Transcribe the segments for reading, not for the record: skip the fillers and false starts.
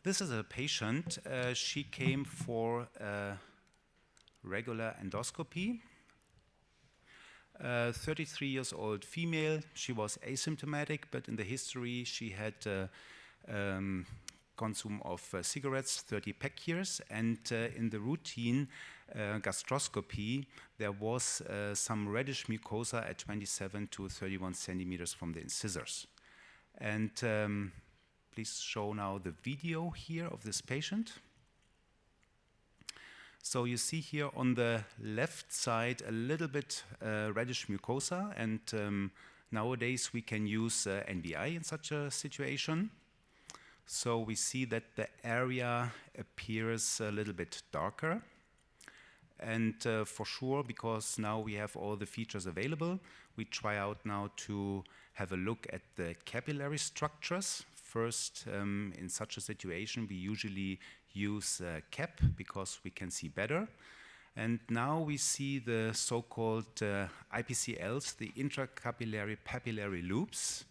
This is a patient. She came for a regular endoscopy. 33 years old female. She was asymptomatic, but in the history she had consume of cigarettes, 30 pack years, and in the routine gastroscopy there was some reddish mucosa at 27 to 31 centimeters from the incisors. And please show now the video here of this patient. So you see here on the left side a little bit reddish mucosa, and nowadays we can use NBI in such a situation. So we see that the area appears a little bit darker. And for sure, because now we have all the features available, we try out now to have a look at the capillary structures. First, in such a situation, we usually use CAP because we can see better. And now we see the so-called IPCLs, the intracapillary papillary loops,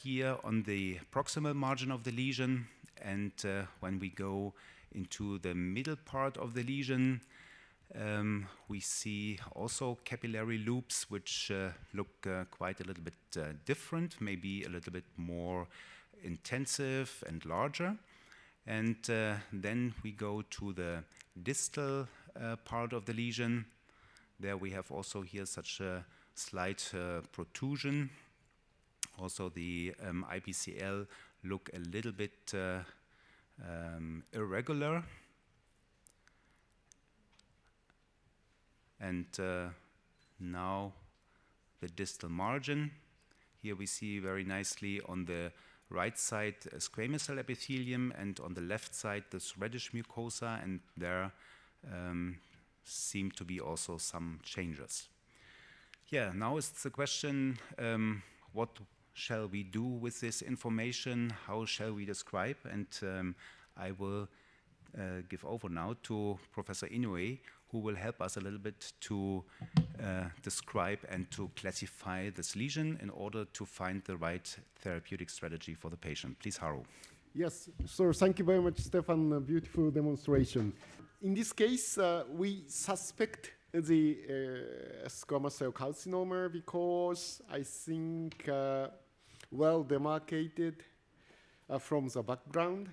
here on the proximal margin of the lesion. And when we go into the middle part of the lesion, we see also capillary loops which look quite a little bit different, maybe a little bit more intensive and larger. And then we go to the distal part of the lesion. There we have also here such a slight protrusion. Also the IPCL look a little bit irregular. And now the distal margin. Here we see very nicely on the right side squamous cell epithelium, and on the left side this reddish mucosa, and there seem to be also some changes. Yeah, now it's the question, what shall we do with this information? How shall we describe? And I will give over now to Professor Inoue, who will help us a little bit to describe and to classify this lesion in order to find the right therapeutic strategy for the patient. Please, Haru. Yes, so thank you very much, Stefan. A beautiful demonstration. In this case, we suspect the squamous cell carcinoma because I think well demarcated from the background,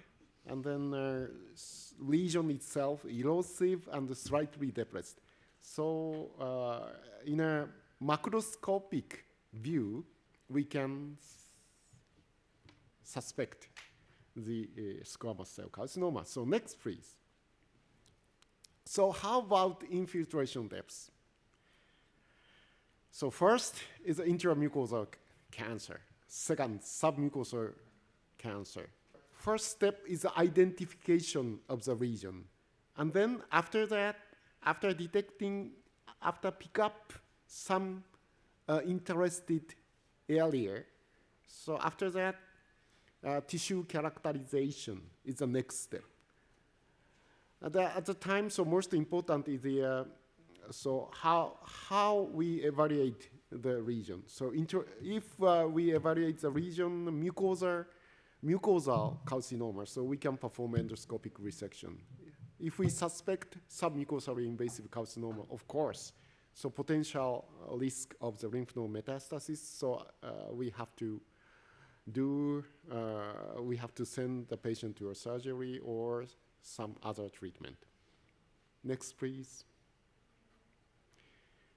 and then lesion itself erosive and slightly depressed. So in a macroscopic view, we can suspect the squamous cell carcinoma. So next, please. So how about infiltration depths? So first is intramucosal cancer. Second, submucosal cancer. First step is the identification of the region. And then after that, after detecting, after pick up some interested area, so after that, tissue characterization is the next step. At the time, so most important is the so how we evaluate the region. So if we evaluate the region mucosal carcinoma, so we can perform endoscopic resection. If we suspect submucosal invasive carcinoma, of course, so potential risk of the lymph node metastasis, so we have to send the patient to a surgery or some other treatment. Next, please.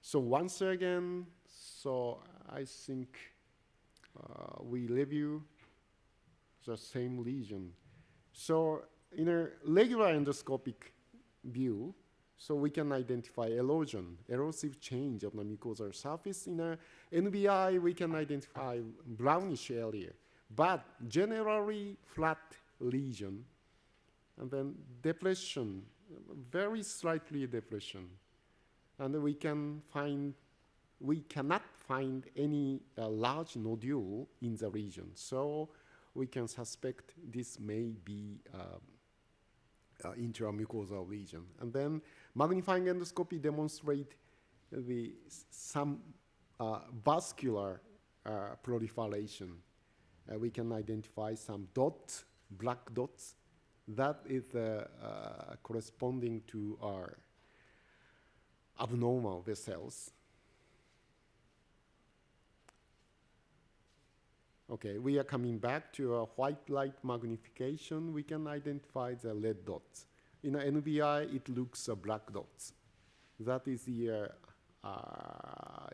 So once again, so I think we review the same lesion. So in a regular endoscopic view, so we can identify erosion, erosive change of the mucosal surface. In a NBI, we can identify brownish area, but generally flat lesion, and then depression, very slightly depression. And we cannot find any large nodule in the region. So we can suspect this may be intramucosal lesion. And then magnifying endoscopy demonstrate some vascular proliferation. We can identify some dot black dots. That is corresponding to our abnormal vessels. Okay, we are coming back to a white light magnification. We can identify the red dots. In NBI, it looks black dots. That is the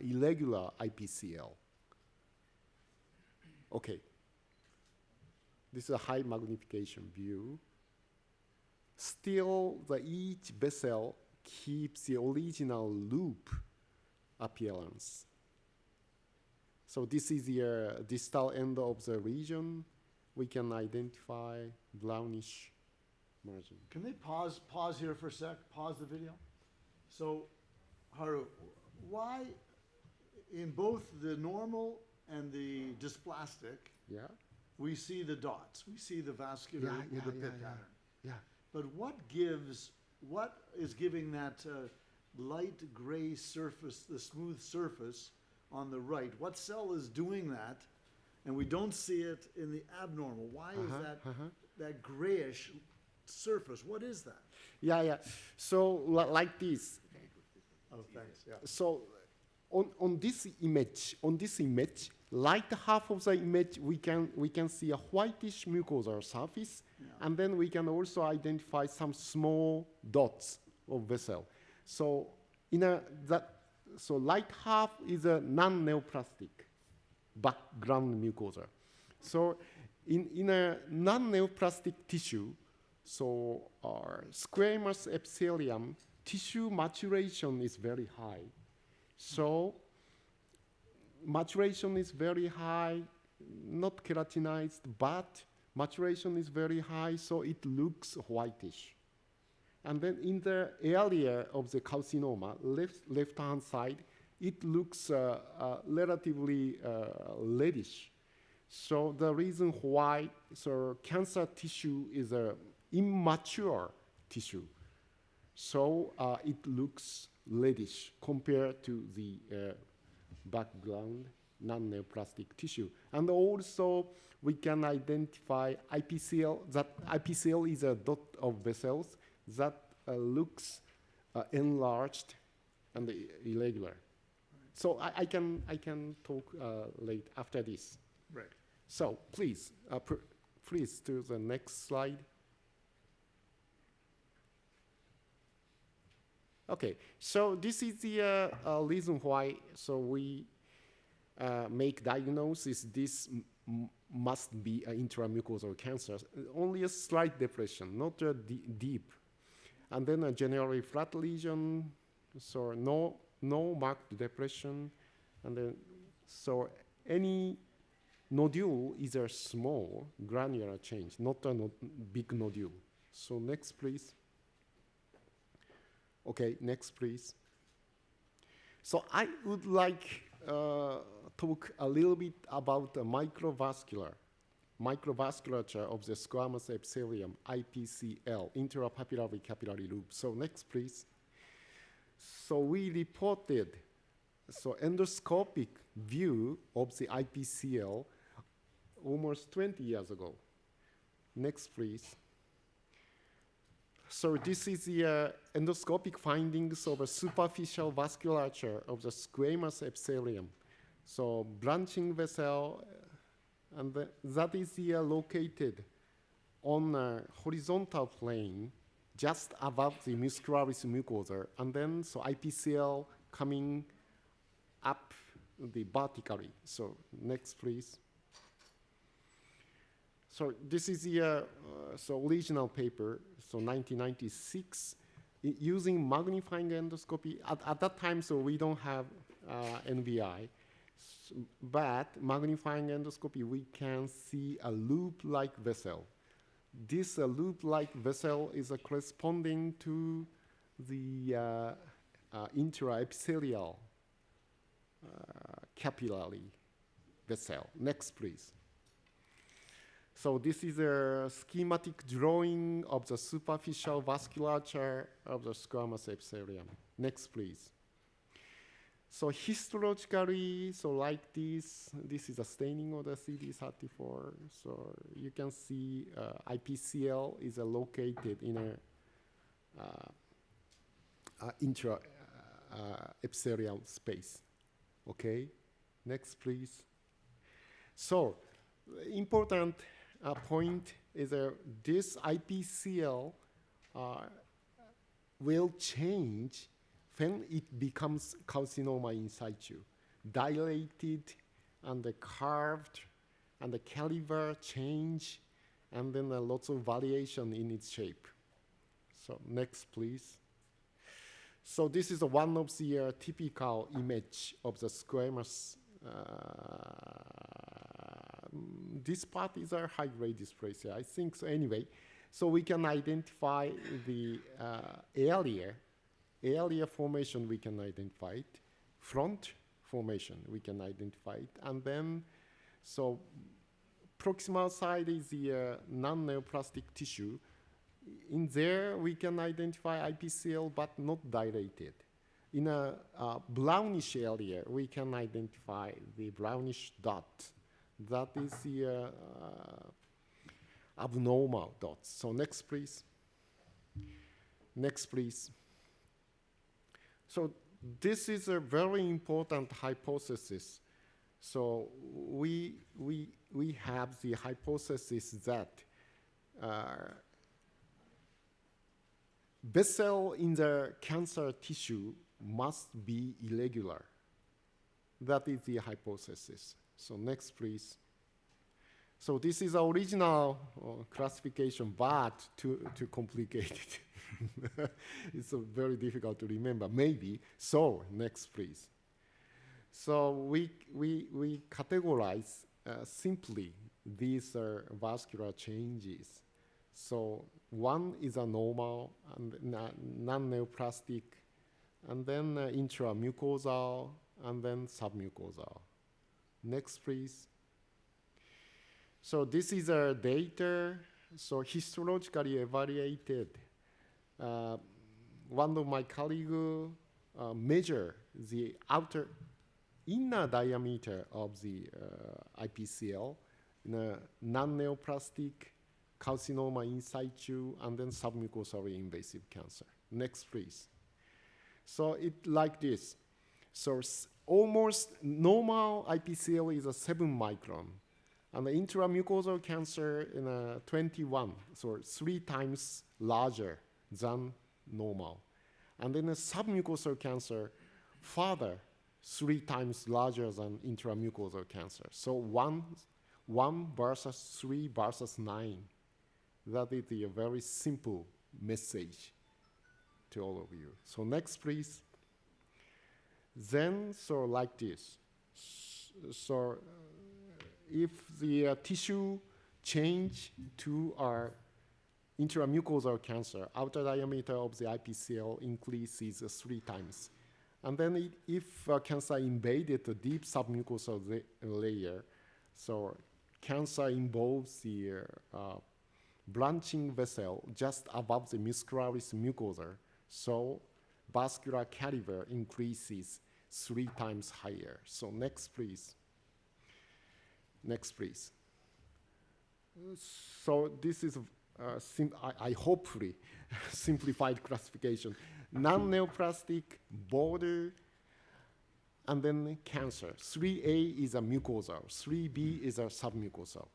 irregular IPCL. Okay. This is a high magnification view. Still, each vessel keeps the original loop appearance. So this is the distal end of the region. We can identify brownish margin. Can they pause here for a sec? Pause the video. So, Haru, why in both the normal and the dysplastic, we see the dots, we see the vascular with the pit pattern. Yeah. But what is giving that light gray surface, the smooth surface on the right? What cell is doing that? And we don't see it in the abnormal. Why is that grayish surface? What is that? Yeah. So like this. Oh, thanks. Yeah. So on this image, light half of the image, we can see a whitish mucosal surface, and then we can also identify some small dots of vessel. So so light half is a non-neoplastic background mucosa. So in a non-neoplastic tissue, so our squamous epithelium tissue maturation is very high. So maturation is very high, not keratinized, but maturation is very high, so it looks whitish. And then in the area of the carcinoma, left-hand side, it looks relatively reddish. So the reason why cancer tissue is an immature tissue. So it looks reddish compared to the background non-neoplastic tissue. And also we can identify IPCL, that IPCL is a dot of vessels that looks enlarged and irregular. Right. So I can talk late after this. Right. So please, please to the next slide. Okay, so this is the reason why. So we make diagnosis. This must be an intramucosal cancer. Only a slight depression, not a deep. And then a generally flat lesion, so no marked depression, and then so any nodule is a small granular change, not a big nodule. So next, please. Okay, next, please. So I would like talk a little bit about the microvasculature of the squamous epithelium, IPCL, intrapapillary capillary loop. So next, please. So we reported endoscopic view of the IPCL almost 20 years ago. Next, please. So this is the endoscopic findings of a superficial vasculature of the squamous epithelium. So branching vessel, and that is located on a horizontal plane just above the muscularis mucosa, and then so IPCL coming up vertically. So next, please. So this is the original paper, so 1996, using magnifying endoscopy. At that time, so we don't have NBI, but magnifying endoscopy, we can see a loop-like vessel. This loop-like vessel is corresponding to the intraepithelial capillary vessel. Next, please. So this is a schematic drawing of the superficial vasculature of the squamous epithelium. Next, please. So histologically, so like this is a staining of the CD34. So you can see IPCL is located in a intra epithelial space. Okay, next please. So important point is this IPCL will change when it becomes carcinoma in situ. Dilated and the curved and the caliber change, and then lots of variation in its shape. So next please. So this is one of the typical image of the squamous. This part is a high-grade dysplasia, I think so. Anyway, so we can identify the area formation, we can identify it. Front formation, we can identify it. And then, so proximal side is the non-neoplastic tissue. In there, we can identify IPCL, but not dilated. In a brownish area, we can identify the brownish dot. That is the abnormal dots. So next, please. Next, please. So this is a very important hypothesis. So we have the hypothesis that vessel in the cancer tissue must be irregular. That is the hypothesis. So next, please. So this is original classification, but too complicated. It's very difficult to remember, maybe. So next, please. So we categorize simply these vascular changes. So one is a normal and non-neoplastic, and then intramucosal, and then submucosal. Next, please. So this is our data. So histologically evaluated. One of my colleagues measured the inner diameter of the IPCL in a non-neoplastic carcinoma in situ and then submucosal invasive cancer. Next, please. So it like this. So almost normal IPCL is a 7 micron, and the intramucosal cancer in a 21, so 3 times larger than normal. And then a submucosal cancer further 3 times larger than intramucosal cancer. So 1 versus 3 versus 9. That is a very simple message to all of you. So next, please. Then, so like this. So if the tissue change to our intramucosal cancer, outer diameter of the IPCL increases 3 times. And then if cancer invaded the deep submucosal layer, so cancer involves the branching vessel just above the muscularis mucosa, so vascular caliber increases 3 times higher. So next, please. Next, please. So this is, I hopefully, simplified classification. Non-neoplastic, border, and then cancer. 3A is a mucosal, 3B is a submucosal.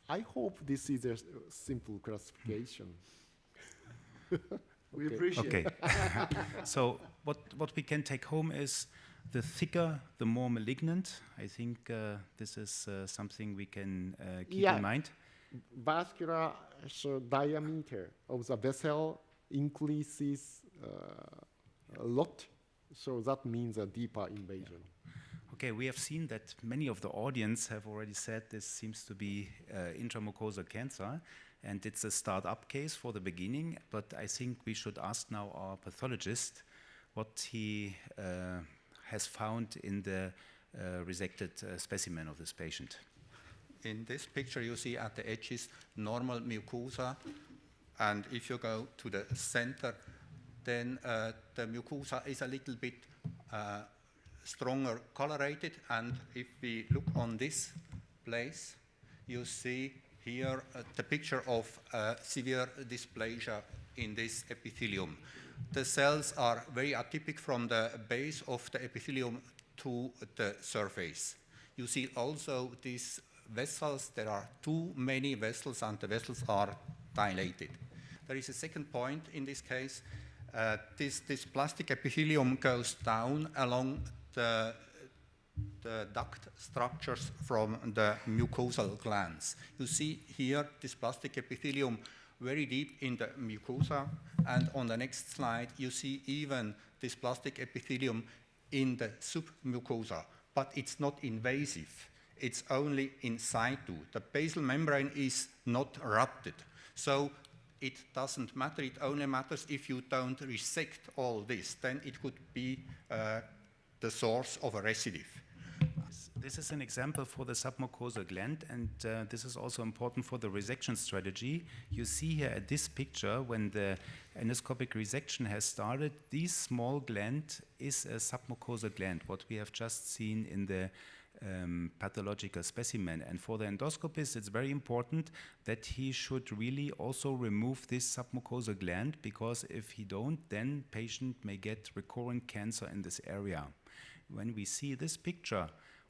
I hope this is a simple classification. We appreciate it. So what we can take home is the thicker, the more malignant. I think this is something we can keep in mind. Vascular diameter of the vessel increases a lot, so that means a deeper invasion. Okay, we have seen that many of the audience have already said this seems to be intramucosal cancer, and it's a start-up case for the beginning, but I think we should ask now our pathologist what he has found in the resected specimen of this patient. In this picture, you see at the edges normal mucosa, and if you go to the center, then the mucosa is a little bit stronger colorated, and if we look on this place, you see here the picture of severe dysplasia in this epithelium. The cells are very atypic from the base of the epithelium to the surface. You see also these vessels, there are too many vessels and the vessels are dilated. There is a second point in this case. This plastic epithelium goes down along the duct structures from the mucosal glands. You see here this plastic epithelium very deep in the mucosa, and on the next slide you see even this plastic epithelium in the submucosa, but it's not invasive. It's only in situ. The basal membrane is not ruptured. So it doesn't matter. It only matters if you don't resect all this. Then it could be the source of a recidue. This is an example for the submucosal gland, and this is also important for the resection strategy. You see here at this picture, when the endoscopic resection has started, this small gland is a submucosal gland, what we have just seen in the pathological specimen. And for the endoscopist, it's very important that he should really also remove this submucosal gland, because if he don't, then patient may get recurrent cancer in this area. When we see this picture,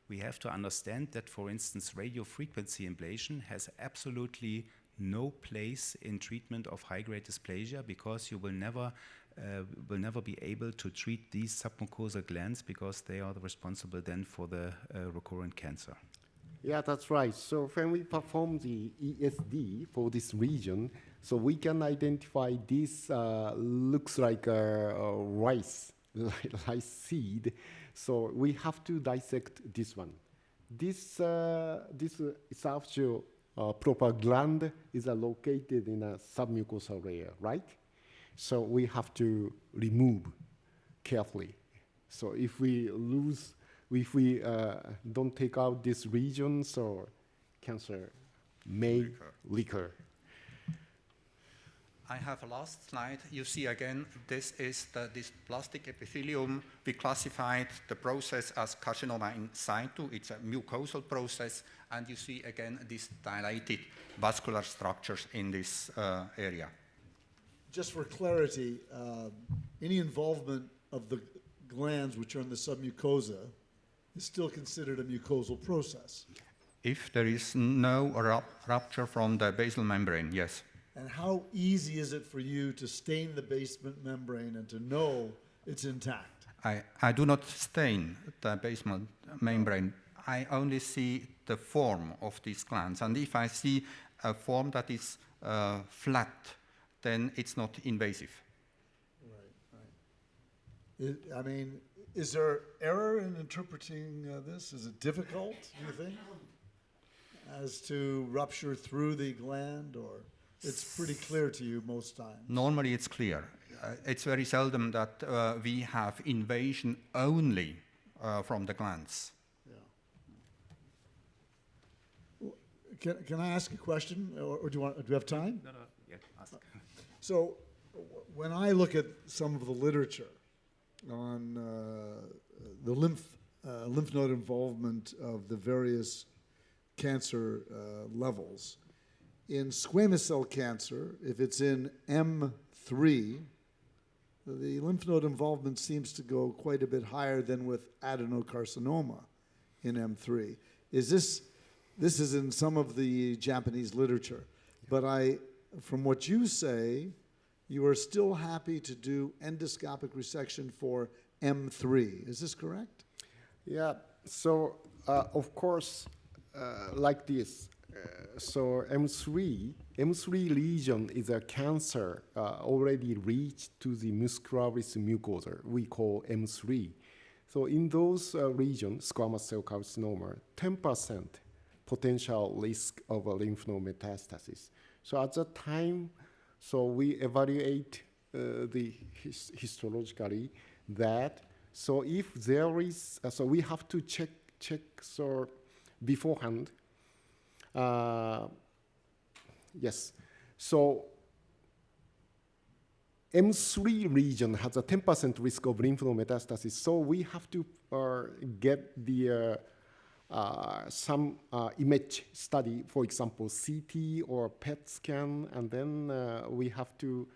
we have to understand that, for instance, radiofrequency ablation has absolutely no place in treatment of high-grade dysplasia, because you will never be able to treat these submucosal glands, because they are responsible then for the recurrent cancer. Yeah, that's right. So when we perform the ESD for this region, so we can identify this looks like a rice seed. So we have to dissect this one. This esophageal proper gland is located in a submucosal layer, right? So we have to remove carefully. So if we don't take out this region, so cancer may recur. I have a last slide. You see again, this is this plastic epithelium. We classified the process as carcinoma in situ. It's a mucosal process, and you see again these dilated vascular structures in this area. Just for clarity, any involvement of the glands which are in the submucosa is still considered a mucosal process. If there is no rupture from the basal membrane, yes. And how easy is it for you to stain the basement membrane and to know it's intact? I do not stain the basement membrane. I only see the form of these glands. And if I see a form that is flat, then it's not invasive. Right. I mean, is there error in interpreting this? Is it difficult, do you think, as to rupture through the gland, or it's pretty clear to you most times? Normally it's clear. It's very seldom that we have invasion only from the glands. Yeah. Can I ask a question, or do you have time? No, yeah, ask. So when I look at some of the literature on the lymph node involvement of the various cancer levels, in squamous cell cancer, if it's in M3, the lymph node involvement seems to go quite a bit higher than with adenocarcinoma in M3. This is in some of the Japanese literature, but from what you say, you are still happy to do endoscopic resection for M3. Is this correct? Yeah, so of course, like this. So M3 lesion is a cancer already reached to the muscularis mucosa, we call M3. So in those regions, squamous cell carcinoma, 10% potential risk of a lymph node metastasis. So at that time, so we evaluate histologically that. So if there is, so we have to check so beforehand. Yes. So M3 region has a 10% risk of lymph node metastasis. So we have to get the some image study, for example, CT or PET scan, and then we have to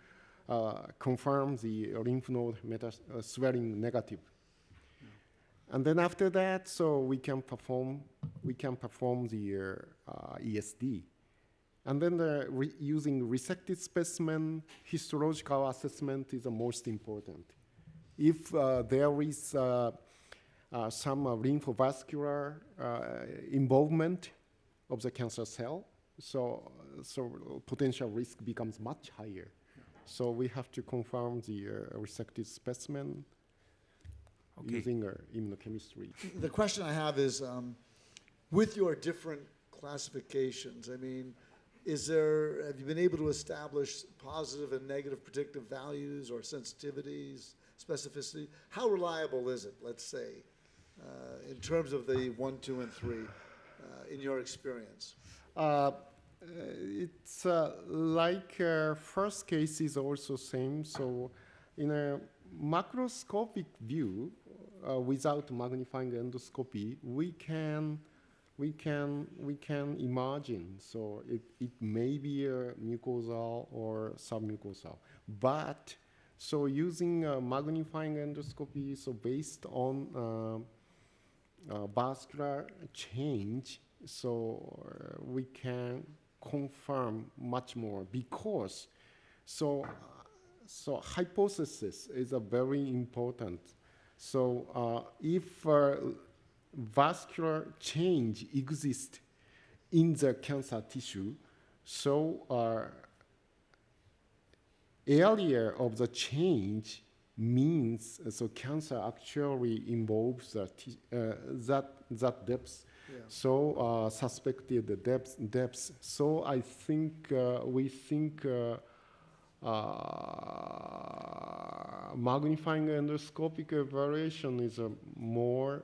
confirm the lymph node swelling negative. And then after that, so we can perform the ESD. And then using resected specimen, histological assessment is the most important. If there is some lymphovascular involvement of the cancer cell, so potential risk becomes much higher. So we have to confirm the resected specimen using immunochemistry. The question I have is, with your different classifications, I mean, have you been able to establish positive and negative predictive values or sensitivities, specificity? How reliable is it, let's say, in terms of the 1, 2, and 3, in your experience? It's like first case is also same. So in a macroscopic view, without magnifying endoscopy, we can imagine. So it may be a mucosal or submucosal, but so using magnifying endoscopy, so based on vascular change, so we can confirm much more, because so hypothesis is a very important. So if vascular change exists in the cancer tissue, so area of the change means so cancer actually involves that depth. Yeah. So suspected depth. So I think we think magnifying endoscopic evaluation is a more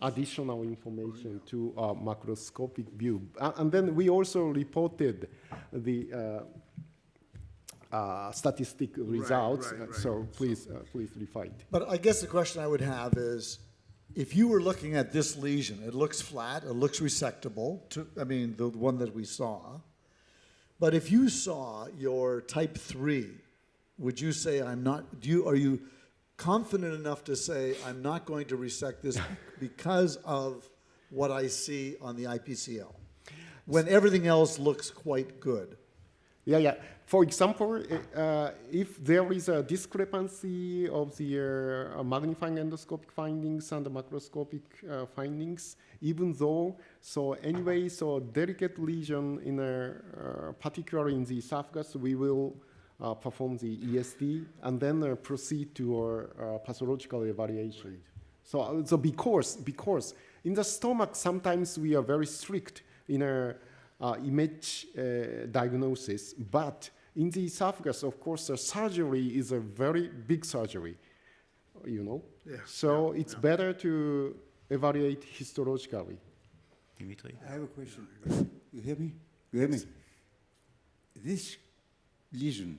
additional information to macroscopic view. And then we also reported the statistic results. right. So please refine. But I guess the question I would have is, if you were looking at this lesion, it looks flat, it looks resectable, the one that we saw. But if you saw your type 3, would you say are you confident enough to say, I'm not going to resect this because of what I see on the IPCL, when everything else looks quite good? Yeah. For example, if there is a discrepancy of the magnifying endoscopic findings and the macroscopic findings, even though, so delicate lesion in particularly in the esophagus, we will perform the ESD and then proceed to our pathological evaluation. Right. So because in the stomach, sometimes we are very strict in our image diagnosis, but in the esophagus, of course, the surgery is a very big surgery, Yeah. So it's better to evaluate histologically. Dimitri? I have a question. You hear me? This lesion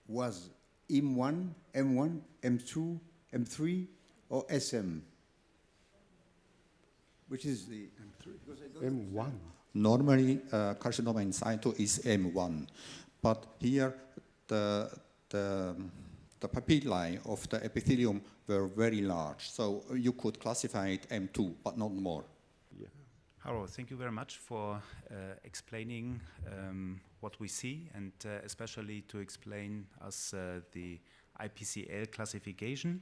was M1, M2, M3, or SM? Which is the M3? M1. Normally, carcinoma in situ is M1, but here the papillae of the epithelium were very large, so you could classify it M2, but not more. Yeah. Haruhiro, thank you very much for explaining what we see, and especially to explain us the IPCL classification.